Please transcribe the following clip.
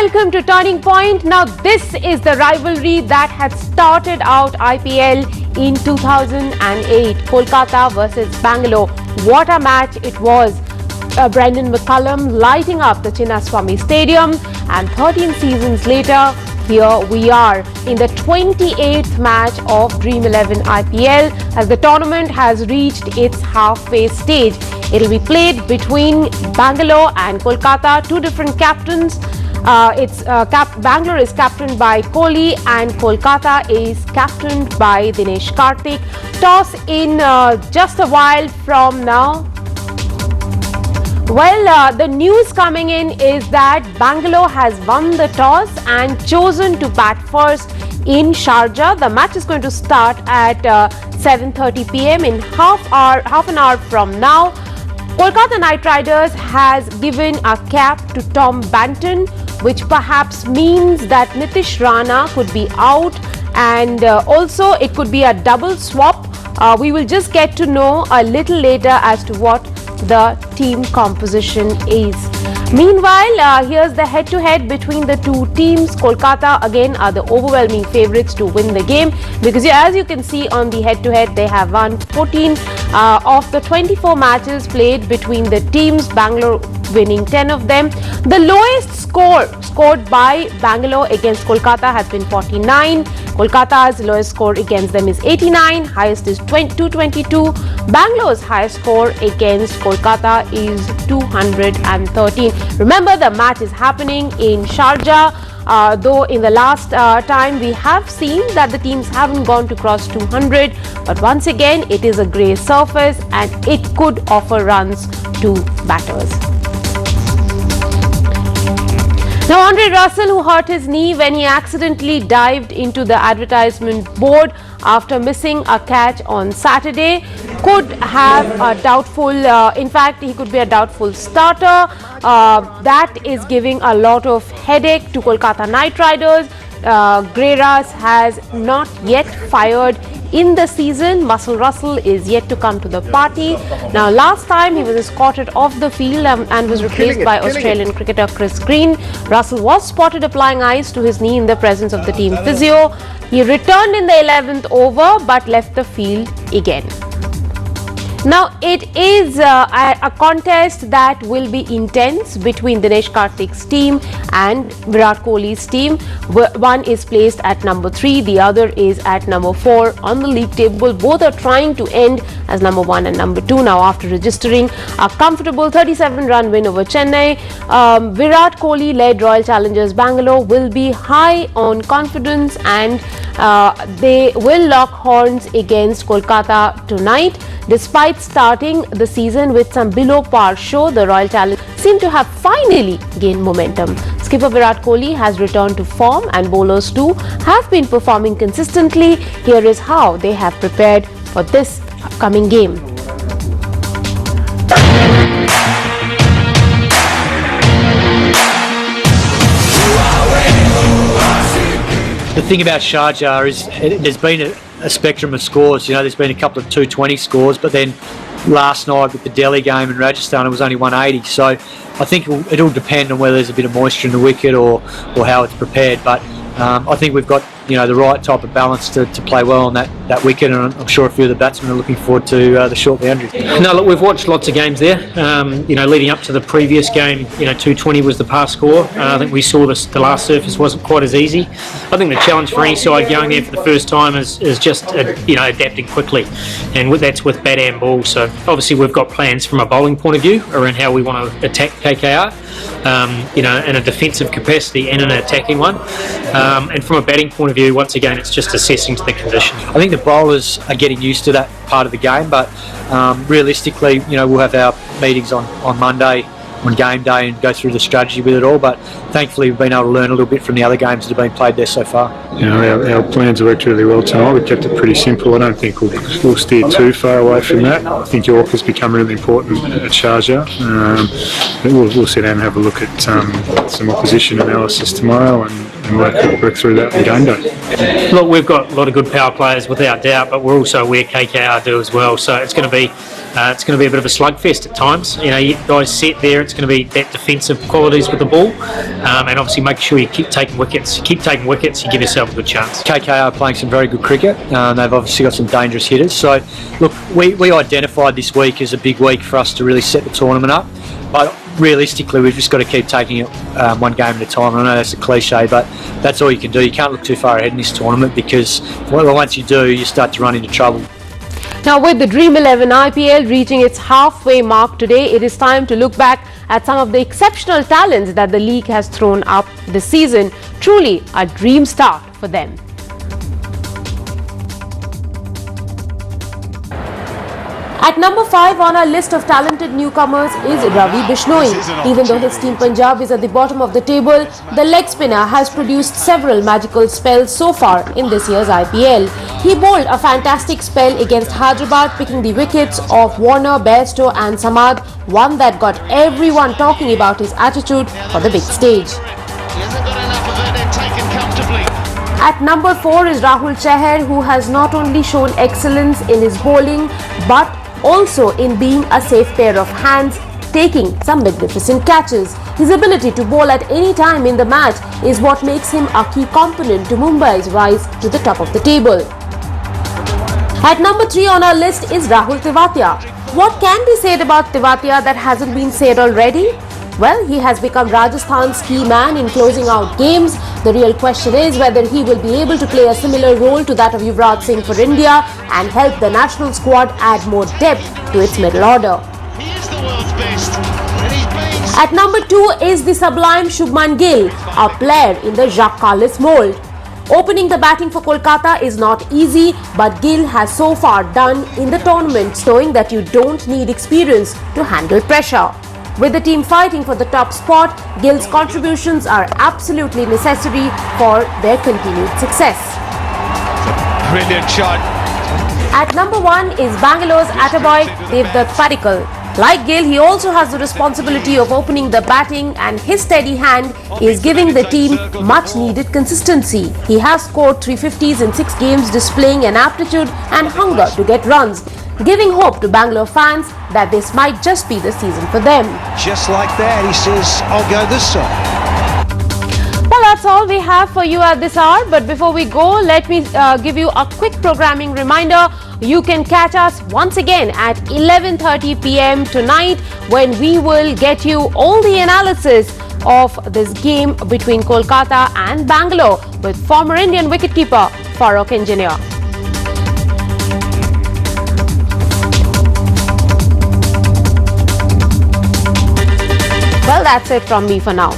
welcome to Turning Point. Now, this is the rivalry that had started out IPL in 2008. Kolkata versus Bangalore. What a match it was. Brendan McCullum lighting up the Chinnaswamy Stadium, and 13 seasons later, here we are in the 28th match of Dream 11 IPL as the tournament has reached its halfway stage. It will be played between Bangalore and Kolkata, two different captains. Bangalore is captained by Kohli and Kolkata is captained by Dinesh Karthik. Toss in just a while from now. Well, the news coming in is that Bangalore has won the toss and chosen to bat first in Sharjah. The match is going to start at 7:30 p.m. in half an hour from now. Kolkata Knight Riders has given a cap to Tom Banton, which perhaps means that Nitish Rana could be out, and also it could be a double swap. We will just get to know a little later as to what the team composition is. Meanwhile, here's the head-to-head between the two teams. Kolkata again are the overwhelming favourites to win the game because as you can see on the head-to-head, they have won 14 of the 24 matches played between the teams, Bangalore winning 10 of them. The lowest score scored by Bangalore against Kolkata has been 49. Kolkata's lowest score against them is 89. Highest is 222. Bangalore's highest score against Kolkata is 213. Remember, the match is happening in Sharjah. Though in the last time we have seen that the teams haven't gone to cross 200, but once again it is a grey surface and it could offer runs to batters. Now, Andre Russell, who hurt his knee when he accidentally dived into the advertisement board after missing a catch on Saturday, could have a doubtful, in fact, he could be a doubtful starter. That is giving a lot of headache to Kolkata Knight Riders. Greyras has not yet fired in the season. Muscle Russell is yet to come to the party. Now, last time he was escorted off the field and was replaced by Australian cricketer Chris Green. Russell was spotted applying ice to his knee in the presence of the team physio. He returned in the 11th over but left the field again. Now, it is a contest that will be intense between Dinesh Karthik's team and Virat Kohli's team. One is placed at number 3, the other is at number 4 on the league table. Both are trying to end as number 1 and number 2 now after registering a comfortable 37-run win over Chennai. Virat Kohli-led Royal Challengers Bangalore will be high on confidence and they will lock horns against Kolkata tonight. Despite starting the season with some below par show, the Royal Challengers seem to have finally gained momentum. Skipper Virat Kohli has returned to form and bowlers too have been performing consistently. Here is how they have prepared for this upcoming game. The thing about Sharjah is there's been a spectrum of scores. You know, there's been a couple of 220 scores, but then last night with the Delhi game in Rajasthan, it was only 180. So I think it'll depend on whether there's a bit of moisture in the wicket or how it's prepared. But I think we've got the right type of balance to play well on that wicket, and I'm sure a few of the batsmen are looking forward to the short boundaries. No, look, we've watched lots of games there. Leading up to the previous game, 220 was the pass score. I think we saw the last surface wasn't quite as easy. I think the challenge for any side going there for the first time is just adapting quickly, and that's with bat and ball. So obviously we've got plans from a bowling point of view around how we want to attack KKR, in a defensive capacity and in an attacking one. And from a batting point of view, once again, it's just assessing to the conditions. I think the bowlers are getting used to that part of the game, but realistically, we'll have our meetings on Monday, on game day, and go through the strategy with it all. But thankfully, we've been able to learn a little bit from the other games that have been played there so far. Our plans worked really well tonight. We kept it pretty simple. I don't think we'll steer too far away from that. I think York has become really important at Sharjah. We'll sit down and have a look at some opposition analysis tomorrow and work through that on game day. Look, we've got a lot of good power players without doubt, but we're also aware KKR do as well. So it's going to be It's going to be a bit of a slugfest at times. You know, you guys set there, it's going to be that defensive qualities with the ball, and obviously make sure you keep taking wickets. Keep taking wickets, you give yourself a good chance. KKR are playing some very good cricket. They've obviously got some dangerous hitters. So, look, we identified this week as a big week for us to really set the tournament up. But realistically, we've just got to keep taking it one game at a time. I know that's a cliche, but that's all you can do. You can't look too far ahead in this tournament, because once you do, you start to run into trouble. Now, with the Dream 11 IPL reaching its halfway mark today, it is time to look back at some of the exceptional talents that the league has thrown up this season. Truly a dream start for them. At number 5 on our list of talented newcomers is Ravi Bishnoi. Even though his team Punjab is at the bottom of the table, the leg spinner has produced several magical spells so far in this year's IPL. He bowled a fantastic spell against Hyderabad, picking the wickets of Warner, Bairstow and Samad, one that got everyone talking about his attitude for the big stage. At number 4 is Rahul Chahar, who has not only shown excellence in his bowling but also in being a safe pair of hands, taking some magnificent catches. His ability to bowl at any time in the match is what makes him a key component to Mumbai's rise to the top of the table. At number 3 on our list is Rahul Tewatia. What can be said about Tewatia that hasn't been said already? Well, he has become Rajasthan's key man in closing out games. The real question is whether he will be able to play a similar role to that of Yuvraj Singh for India and help the national squad add more depth to its middle order. He is the world's best. At number 2 is the sublime Shubman Gill, a player in the Jacques Kallis mold. Opening the batting for Kolkata is not easy, but Gill has so far done in the tournament, showing that you don't need experience to handle pressure. With the team fighting for the top spot, Gill's contributions are absolutely necessary for their continued success. Brilliant shot. At number 1 is Bangalore's attaboy Devdutt Padikkal. Like Gill, he also has the responsibility of opening the batting, and his steady hand is giving the team much needed consistency. He has scored 350s in 6 games, displaying an aptitude and hunger to get runs, giving hope to Bangalore fans that this might just be the season for them. Just like that, he says, I'll go this side. Well, that's all we have for you at this hour. But before we go, let me give you a quick programming reminder. You can catch us once again at 11:30 p.m. tonight, when we will get you all the analysis of this game between Kolkata and Bangalore with former Indian wicketkeeper Farooq Engineer. Well, that's it from me for now.